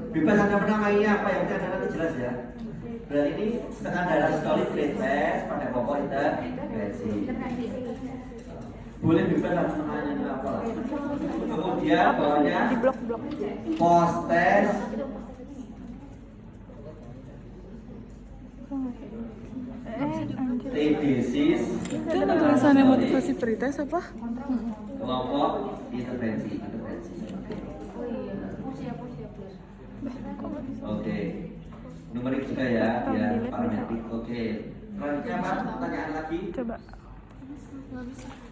Bebas Anda menamainya apa yang Anda nanti jelas ya. Berarti ini tekan darah sistolik test pada kelompok intervensi. Boleh bebas Anda menanya apa. Kemudian bawahnya post test TDSIS. Itu ada tulisannya motivasi pretest apa? Kelompok intervensi. Oke. Numerik juga ya, parametrik. Oke. Selanjutnya apa? Pertanyaan lagi? Coba.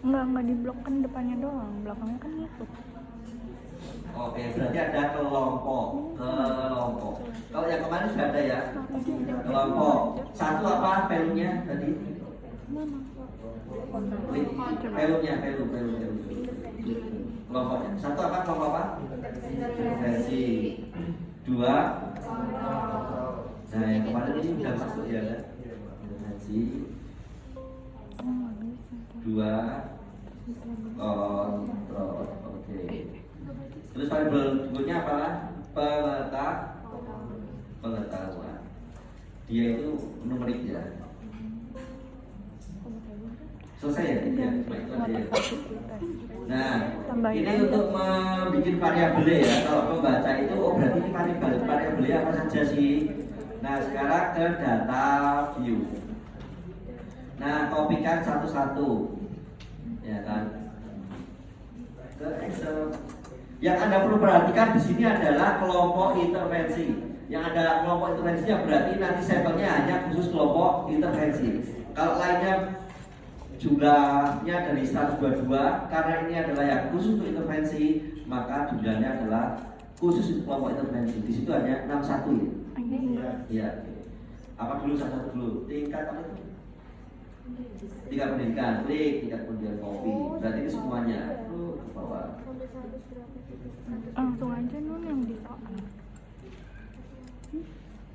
Enggak di blok kan depannya doang, belakangnya kan ngikut. Oke, berarti ada kelompok. Kalau yang kemarin sudah ada ya. Kelompok. Satu apa pelunya tadi? Pelunya. Kelompoknya. Satu apa kelompok apa? Versi. Dua. Nah, yang kemarin ini sudah masuk ya kan? Versi. Dua. Kontrol. Oke. Terus variabel berikutnya apa? Pengetahuan. Dia itu numerik ya. Selesai ya? Ya, nah, ini untuk membuat variabel ya. Kalau membaca itu, berarti ini variabel apa saja sih? Nah, sekarang ke data view. Nah, kopikan satu-satu, ya kan? Ke Excel. Yang Anda perlu perhatikan di sini adalah kelompok intervensi. Yang ada kelompok intervensinya berarti nanti sampelnya hanya khusus kelompok intervensi. Kalau lainnya jumlahnya dari 122, karena ini adalah yang khusus untuk intervensi, maka jumlahnya adalah khusus untuk kelompok intervensi. Di situ hanya 61 ya. Ya. Apa dulu satu dulu? Tingkat apa itu? Tingkat pendidikan, klik, tingkat pendidikan kopi. Berarti ini semuanya ke bawah. Langsung aja nun yang di soal.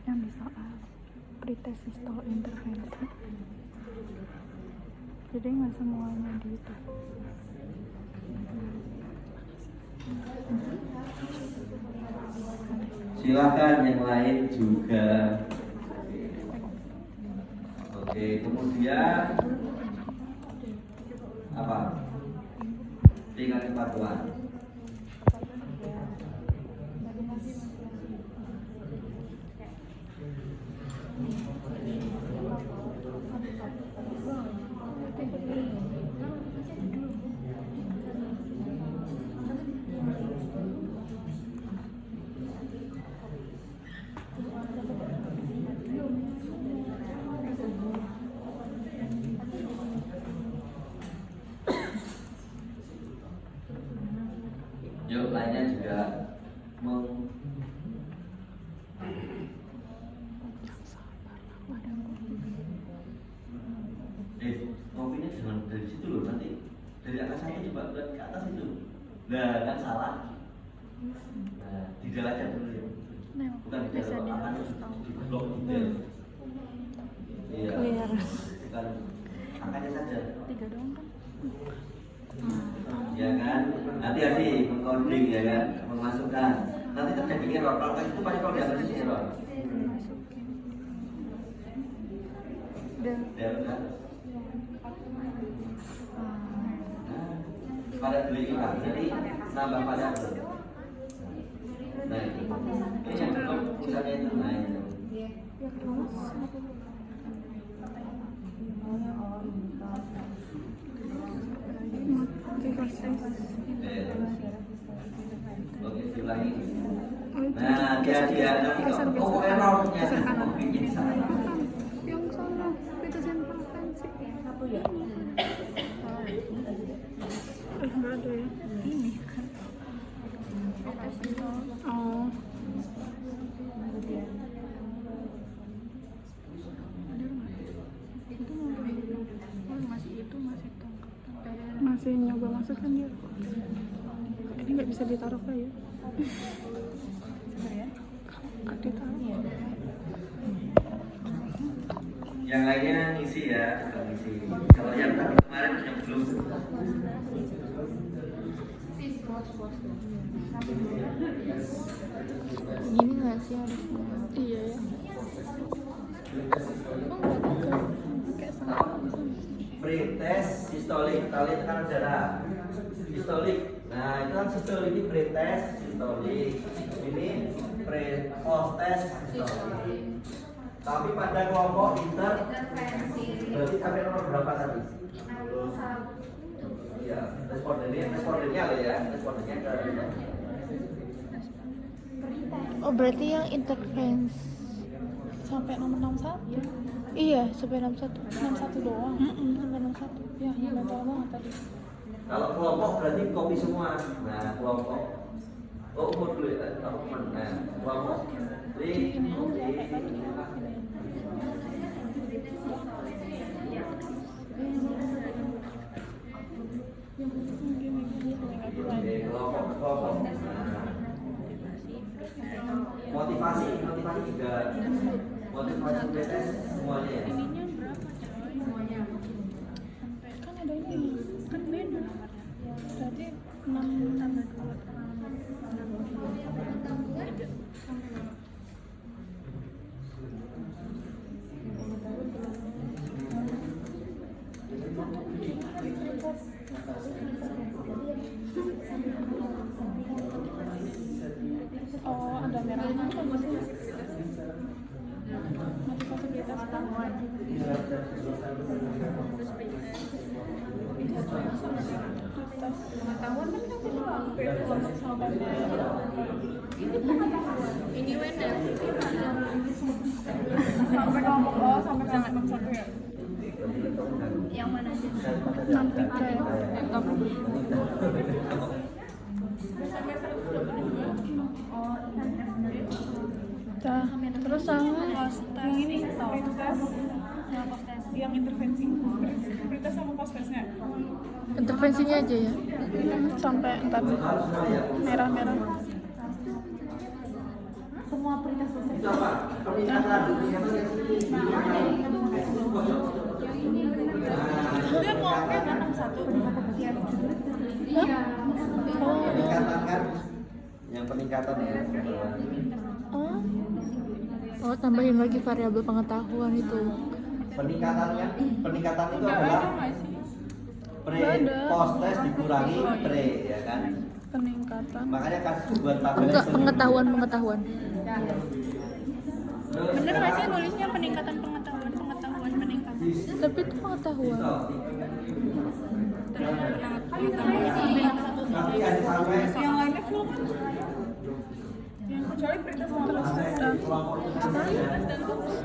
Yang di soal pretest histol intervensi. Jadi nggak semuanya di itu. Silakan yang lain juga. Oke, kemudian apa? Tingkat kepatuhan. Yuk, lainnya juga kopinya jangan dari situ loh, nanti dari atas satu coba lihat ke atas itu. Nah, kan salah. Nah, di dalam aja dulu ya. Bukan di dalam, akan di blok detail. Iya. Bukan angkanya saja. 3 doang kan? Ya kan, hati-hati mengcoding ya kan, memasukkan. Nanti terjadi error. Kalau itu pasti kalau dia berisi error. Dan kan? Pada beli kita, jadi nambah pada. Nah ini yang cukup misalnya itu, nah itu. Oke, ulangi. Nah, dia nanti kok errornya bikin salah. Yang salah, pretest intervensi. Apa ya? Enggak ada ya. Ini kan. Oh. Masih nyoba masuk kan dia. Ini nggak bisa ditaruh lah ya. Nggak ditaruh ya. Yang lainnya ngisi ya, ngisi. Kalau yang tadi kemarin yang belum. Gini nggak nggak sih harusnya? Iya ya. Pretest sistolik, tali tekanan darah. Sistolik. Nah, itu kan sistolik ini pretest sistolik. Ini post-test sistolik. Tapi pada kelompok berarti sampai nomor berapa tadi? Iya, respondennya loh ya, respondennya ke Oh berarti yang intervensi Sampai nomor 61. iya sampai 61. 61 doang. Sampai 61. Ya, betul banget tadi. kalau kelompok berarti kopi semua. Nah, kelompok. Oh, umur dulu ya, teman. Nah, kelompok. Oke, kelompok. Nah. Motivasi juga. Motivasi BTS semuanya ya. Ininya berapa coy? Semuanya. Kan ada ini. Kan beda. Berarti 6. Oh, ada merahnya apa sih? Motivasi kita pengetahuan. Pengetahuan kan kita ini pengetahuan. Ini wenar. Sampai kelompok bawah sampai kelompok 1 ya. Yang mana aja? 63 ya. Dah, terus sama Yang ini prioritas yang intervensi. Prioritas sama postesnya. intervensinya aja ya. Sampai entar merah-merah. Semua prioritas postes. Itu apa? Peningkatan. Dia mau kan 61 Hah? Oh, Peningkatan kan? Yang peningkatan ya. oh. Oh, tambahin lagi variabel pengetahuan itu. Peningkatannya, peningkatan itu adalah post test dikurangi pre, ya kan? peningkatan. Makanya kasih buat tabel. Enggak, pengetahuan. Bener nggak sih nulisnya peningkatan pengetahuan peningkatan? Tapi itu pengetahuan. Nanti ada sampai Yang lainnya full kan? Yang kecuali prioritas sama postes.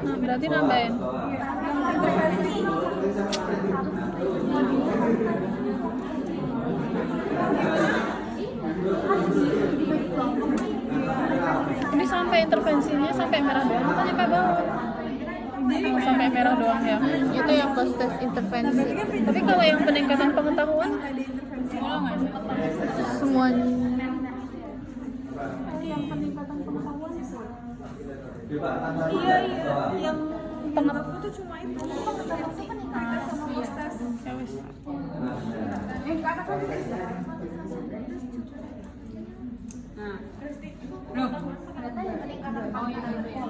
Nah, berarti nambahin. Ini sampai intervensinya sampai merah doang, bukan sampai bawah. Oh, sampai merah doang ya. Itu yang post test intervensi. Tapi kalau yang peningkatan pengetahuan, Semuanya. yang peningkatan pengetahuan coba tanda yang pengetahuan itu cuma itu pengetahuan itu peningkatan sama postes. Ya wes. Nah, loh, ternyata yang peningkatan oh yang itu ya.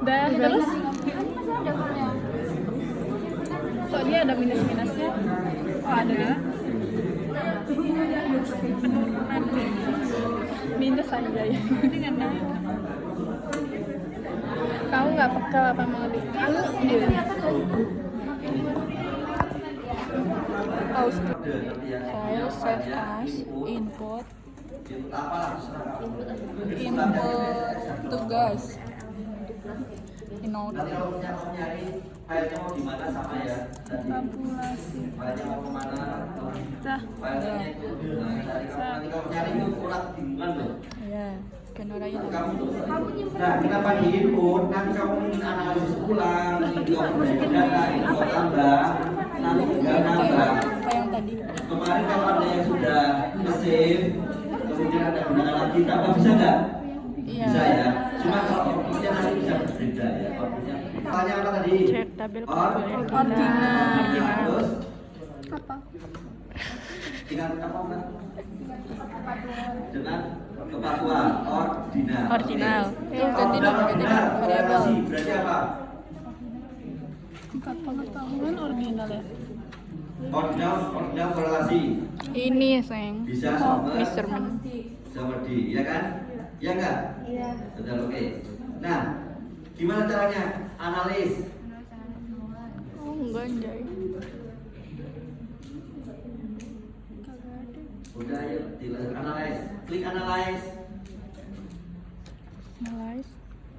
Dah, terus kok dia ada minus-minusnya? Oh ada. Penurunan minus aja ya. Dengan naik. Kamu nggak peka apa mau lebih? Kamu dia. Aus. File save as input. Input tugas. Nanti kalau nyari filenya mau di mana sama ya. Tabulasi. Filenya mau kemana? Dah. Filenya itu. Nanti kalau nyari itu ulang bingungan loh. Ya, scanner aja. Nah, kenapa di input? Nanti kamu analisis ulang, ini operasi data, ini mau tambah, nanti tinggal nambah. Apa yang tadi? Kemarin kalau ada yang sudah nge-save, kemudian ada gunakan lagi, tambah bisa nggak? Iya. Bisa ya. Cuma kalau outputnya nanti bisa berbeda ya. Outputnya berbeda. Tanya apa tadi? Cek tabel kebutuhan Ordinal. Terus Apa? dengan apa Mbak? Dengan kepatuhan ordinal. Ordinal. Oke. Itu ganti dong, ganti Ordinal, dong. Variabel. korelasi. Berarti apa? Tingkat pengetahuan ordinal ya. Ordinal korelasi. Ini sayang. Bisa sama Measurement. sama D, ya kan? Ya enggak? Iya. Betul, oke. Nah, gimana caranya? Analis. Oh enggak anjay. Udah ayo, analis. Klik analis. Analyze.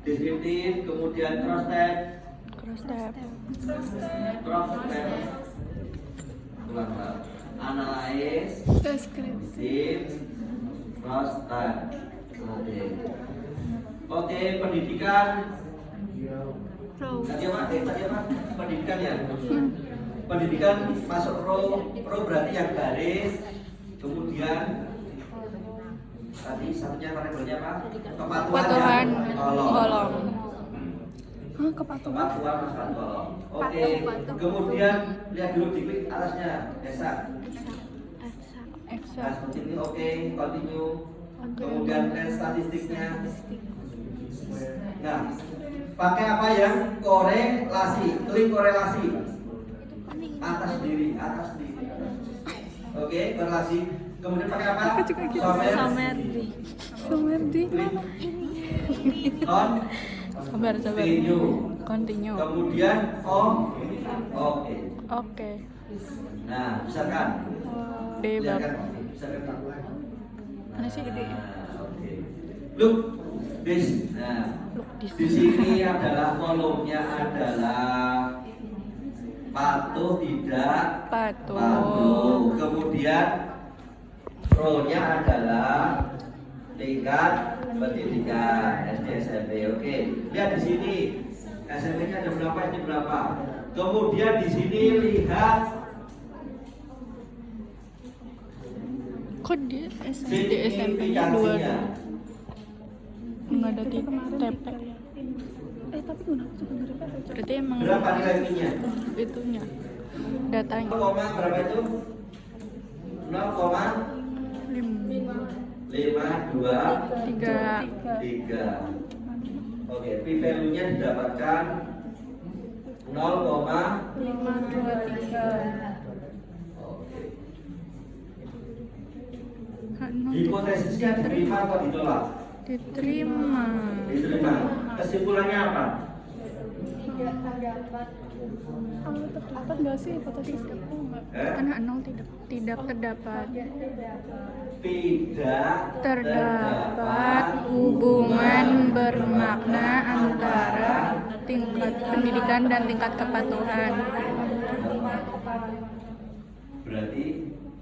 Deskriptif, kemudian cross tab. Cross tab. Cross tab. Ulang. Analis. Deskripsi. Cross tab. Oke. Oke, pendidikan. Tadi apa? Pendidikan ya. Pendidikan masuk pro berarti yang garis. Kemudian tadi satunya variabelnya apa? Kepatuhan kolom. Hah, kepatuhan? Kepatuhan masukkan kolom. Oke. Kemudian lihat dulu di klik atasnya. Desa. Nah, Exact. seperti ini. Oke, continue. Kemudian tes statistiknya. Nah, pakai apa yang korelasi? Klik korelasi. Atas diri. Oke, korelasi. Kemudian pakai apa? Somer. Sumerdi. Klik. Non. Sabar. Continue. Continue. Kemudian oke. Oke. Nah, misalkan B lihat bab. kan? Misalkan Mana sih gede? Oke. Look, this. Nah, Look this. di sini adalah kolomnya adalah patuh tidak patuh. Kemudian row-nya adalah tingkat pendidikan SD SMP. Oke, lihat di sini SMP-nya ada berapa, ini berapa. Kemudian di sini lihat Kok di SMP-nya dua? signifikansinya. Nggak ada TP. Tapi kenapa suka dari PPC? Berarti emang Berapa nilai nya? itunya datanya 0, berapa itu? 0,523. Oke, P value-nya didapatkan 0,523. Oke. Hipotesisnya diterima atau ditolak? diterima. Diterima. Kesimpulannya apa? Terdapat nggak sih hipotesis? Anak nol tidak terdapat Tidak terdapat hubungan bermakna antara tingkat pendidikan dan tingkat kepatuhan. Berarti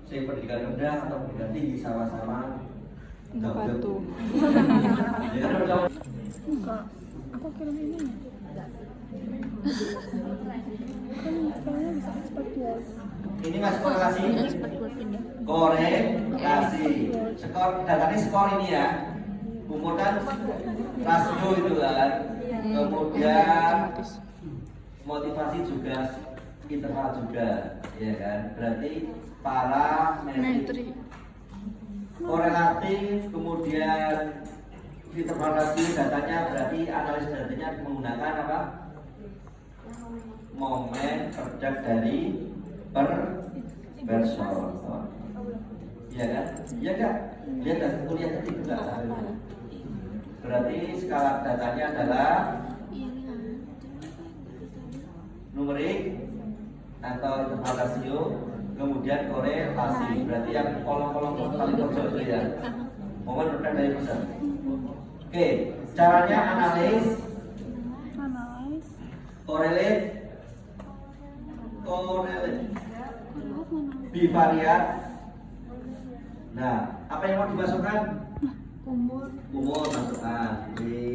saya pendidikan rendah atau pendidikan tinggi sama-sama Nggak patuh. Ya kan udah. Enggak. Aku kirim ini nih. Kan misalnya bisa expert word. Ini mas korelasi. Expert word ini. Korelasi. Skor datanya skor ini ya. Umpulkan rasio itu kan. Kemudian Otomatis. motivasi juga, interval juga, ya kan. Berarti parametrik, korelatif, kemudian interval rasio datanya berarti analisis datanya menggunakan apa? Momen produk dari person. Iya kan? Iya kan? Lihat dan kuliah tadi juga. Berarti skala datanya adalah numerik atau interval rasio, kemudian korelasi. Berarti yang kolom-kolom paling pojok itu ya. Momen produk dari person. Oke, caranya analis, korelate, bivariat. Nah, apa yang mau dimasukkan? Umur masukkan,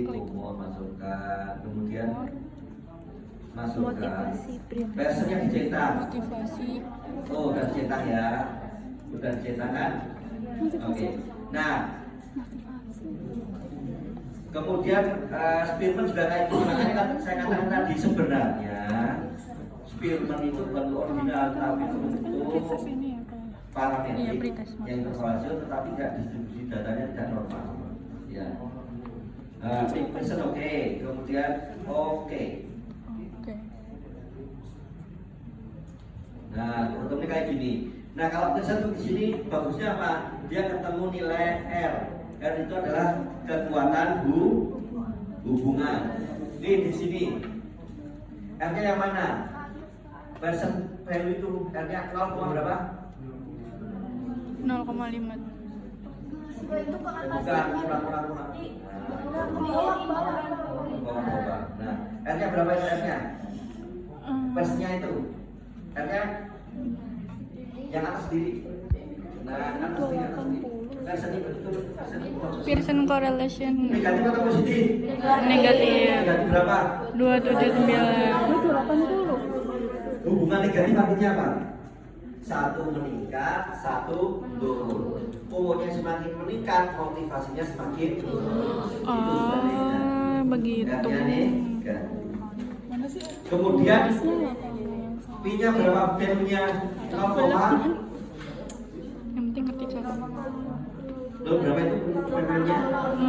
umur masukkan, kemudian masukkan. Versinya dicetak. Motivasi. Oh, udah dicetak ya, udah dicetak kan? Oke. Nah, Kemudian Spearman juga kayak gitu. Makanya kan saya katakan tadi sebenarnya Spearman itu bukan original tapi bentuk parametrik yang terhasil tetapi tidak distribusi datanya tidak normal. Ya. Big person oke. Kemudian oke. Nah, contohnya kayak gini. Nah, kalau person di sini bagusnya apa? Dia ketemu nilai R. R itu adalah kekuatan hubungan. Ini di sini. R-nya yang mana? Person value itu R-nya 0, berapa? 0,5. Bukan, kurang. Bawah. Nah, R-nya berapa itu R-nya? Persnya itu. R-nya yang atas sendiri. Nah, atas sendiri. Pearson correlation Negatif atau positif? negatif Negatif berapa? 279. Hubungan negatif artinya apa? Satu meningkat, satu turun. Umurnya semakin meningkat, motivasinya semakin turun. Itu sebenarnya. Begitu. R-nya negatif. Kemudian P-nya berapa? Value-nya 0, Yang penting ngerti cara. berapa itu value-nya?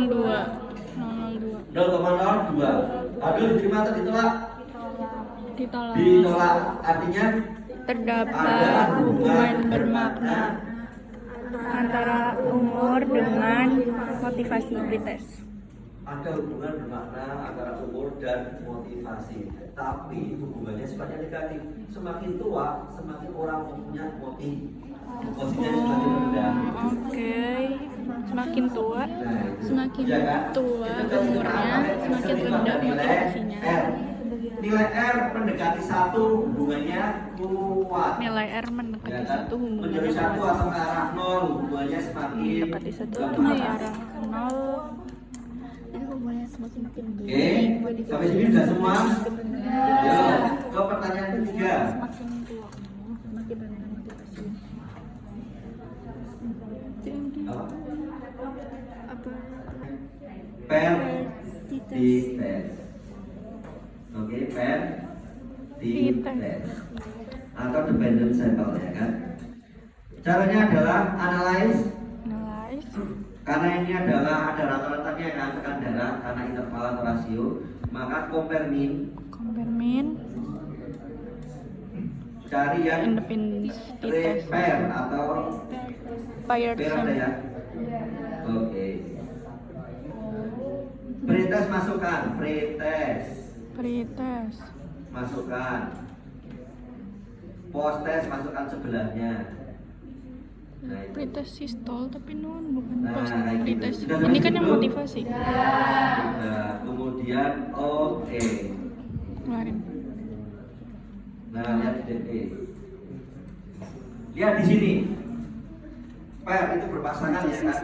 02. 0,02. Aduh, diterima atau ditolak? Ditolak. Ditolak. Artinya Terdapat hubungan bermakna antara umur dengan motivasi pretest. ada hubungan bermakna antara umur dan motivasi. Tapi hubungannya sifatnya negatif. Semakin tua, semakin orang punya motivasinya semakin rendah. Oke. Semakin tua, semakin Iya kan? tua Itu kan umurnya, semakin rendah nilai motivasinya. R. Nilai R mendekati 1 hubungannya kuat. Nilai R Ya mendekati kan? 1 hubungannya Menjadi 1 kuat. atau ke arah 0 hubungannya semakin Mendekati 1 itu lemah. ke arah 0. Oke, sampai sini sudah semua? Ya, ke pertanyaan ketiga. Semakin tua, semakin rendah motivasi. Apa? Pertites. Oke, pertites. Atau dependent sample ya kan? Caranya adalah analyze. Karena ini adalah ada rata-ratanya kan, tekan darah karena interval atau rasio, maka compare mean. Cari yang Independence test. pair atau Paired pair ada sample. ya. Oke. Pretest masukkan, Pretest. masukkan. Post test masukkan sebelahnya. Nah, itu. Pretest sistol tapi bukan Nah, post kayak gitu. pretest. Sudah Ini sampai kan yang situ? motivasi. Nah, kemudian oke. Kemarin. Nah, lihat di DE. Lihat di sini. Pair itu berpasangan ya kan.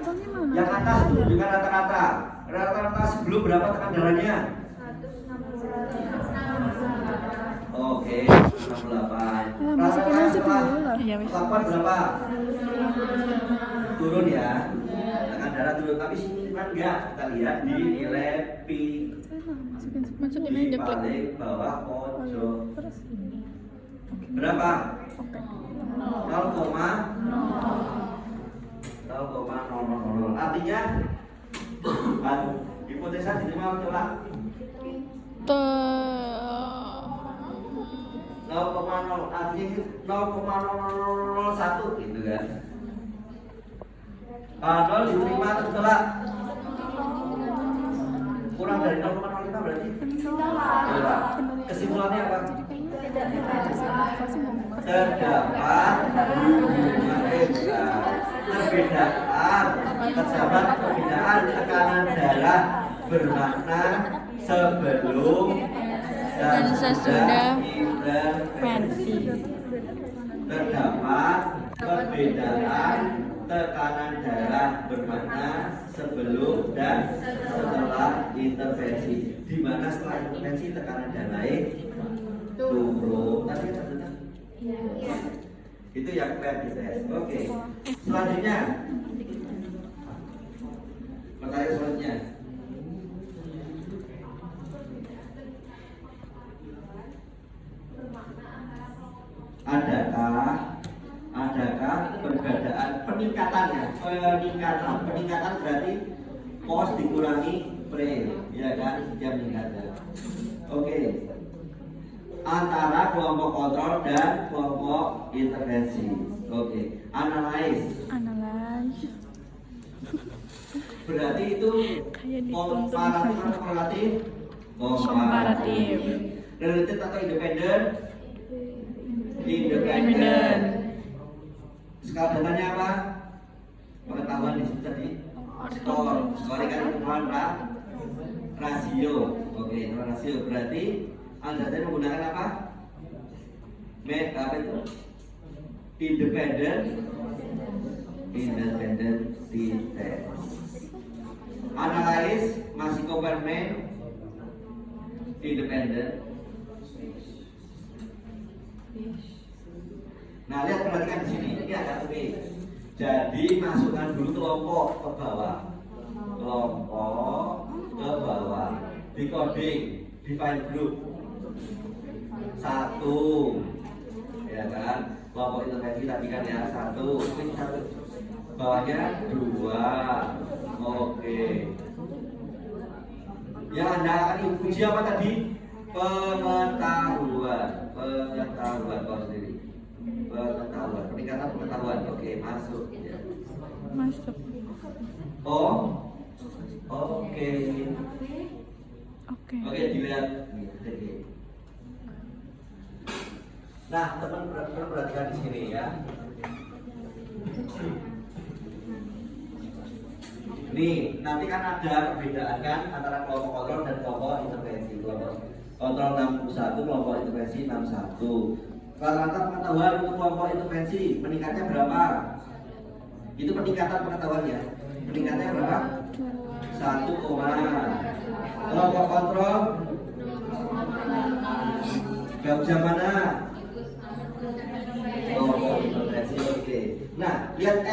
Yang atas tunjukkan rata-rata. Rata-rata sebelum berapa tekan darahnya? Oke, 68. Rata-rata setelah Iya, wis. lakukan berapa? Turun ya. Tekan darah turun, tapi sini kan enggak. Kita lihat di nilai P Masukin di aja klik. paling bawah pojok. Berapa? 0,000. Artinya hipotesa diterima atau tolak? 0,0 artinya 0,001 gitu kan. 0 diterima atau tolak? Kurang dari 0,05 berarti tolak. Kesimpulannya apa? Terdapat perbedaan tekanan darah bermakna sebelum Dan sesudah intervensi. Terdapat perbedaan tekanan darah bermakna sebelum dan setelah intervensi. Di mana setelah intervensi tekanan darah naik turun. Tadi kan benar? Itu yang pertites. Oke. Selanjutnya. Pertanyaan selanjutnya. perbedaan peningkatan ya, peningkatan berarti pos dikurangi pre, ya kan, dia meningkatnya. Oke. Antara kelompok kontrol dan kelompok intervensi. Oke. Analyze. Berarti itu komparatif atau korelatif? Komparatif. Related atau independen? Independen. Skala datanya apa? Pengetahuan di situ tadi. Skor kan pengetahuan rasio. Oke, rasio berarti Anda tadi menggunakan apa? Apa itu? Independen test. Analyze masih compare independen. Nah, lihat perhatikan di sini. Ini ada B. Jadi masukkan dulu kelompok ke bawah. Decoding, define group. 1. Ya kan? Kelompok intervensi tadi kan ya, 1. Ini 1. Bawahnya 2. Oke. Yang Anda akan uji apa tadi? Pengetahuan kau sendiri. Pengetahuan, peningkatan pengetahuan. Oke, masuk ya. Masuk. Oh. Oke. Oke. Oke, dilihat. Nah, teman-teman perhatikan di sini ya. Nih, nanti kan ada perbedaan kan antara kelompok kontrol dan kelompok intervensi. Kelompok kontrol 61, kelompok intervensi 61. Rata-rata pengetahuan untuk kelompok intervensi meningkatnya berapa? Itu peningkatan pengetahuan ya. Peningkatnya berapa? 1, kelompok kontrol jam mana? Kelompok intervensi. Oke. Nah, lihat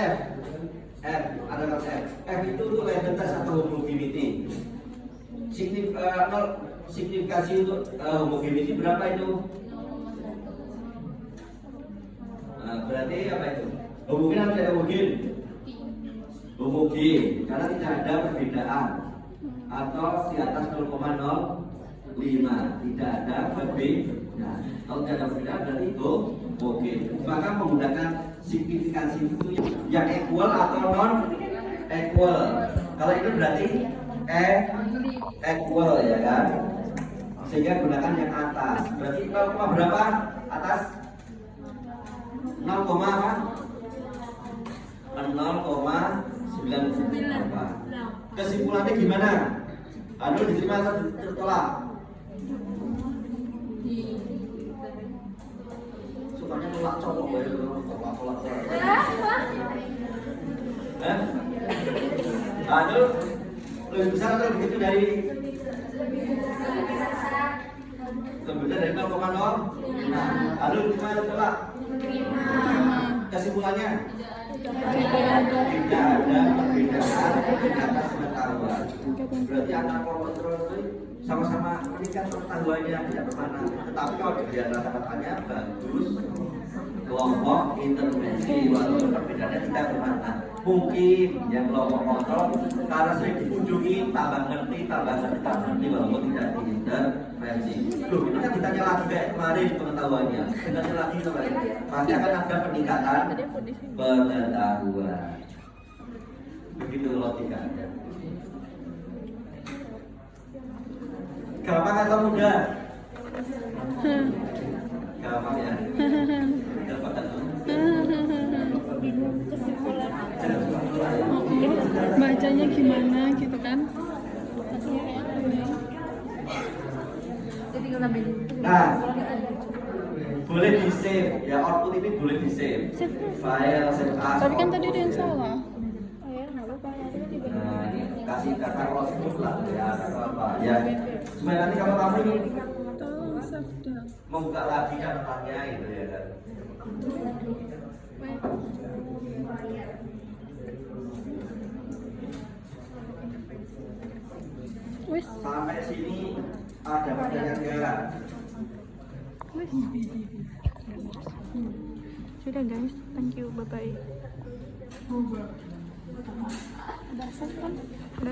F, ada kata F. F itu untuk legalitas atau homogeneity. Signifikasi untuk homogeneity berapa itu? Nah, berarti apa itu? Homogen atau tidak homogen? Homogen, karena tidak ada perbedaan atau di atas 0,05, tidak ada perbedaan. Kalau tidak ada perbedaan berarti itu homogen. Maka menggunakan signifikansi itu yang equal atau non equal. Kalau itu berarti equal ya kan. Sehingga gunakan yang atas. Berarti 0, berapa? Atas 0, 0,94. Kesimpulannya gimana? Aduh diterima atau ditolak? Sukanya nolak cowok ya, tolak. Aduh, lebih besar atau begitu dari? Lebih besar dari 0,0. Aduh diterima atau tolak? Kesimpulannya? Tidak ada perbedaan di atas pengetahuan. Berarti anak kelompok terus sama-sama meningkat pengetahuannya tidak bermana. Tetapi kalau dilihat rata-ratanya bagus kelompok intervensi walaupun perbedaannya tidak bermana. Mungkin yang kelompok kontrol karena sering dikunjungi tambah ngerti walaupun tidak diintervensi. Loh, ini kan ditanya lagi kayak kemarin pengetahuannya. Ditanya lagi kemarin. Pasti akan ada peningkatan pengetahuan. Begitu logikanya. Gampang atau mudah? Gampang ya. Gampang atau? Bacanya gimana gitu kan? Nah, boleh di save ya, output ini boleh di save. File save as. Tapi kan tadi ada yang salah. Nah, ini kasih kata output lah ya, atau apa ya. Supaya nanti kalau kamu ini membuka lagi catatannya itu ya kan. Wis. Sampai sini ada pertanyaan enggak? Wis. Sudah guys, thank you, bye bye. Udah set kan? Udah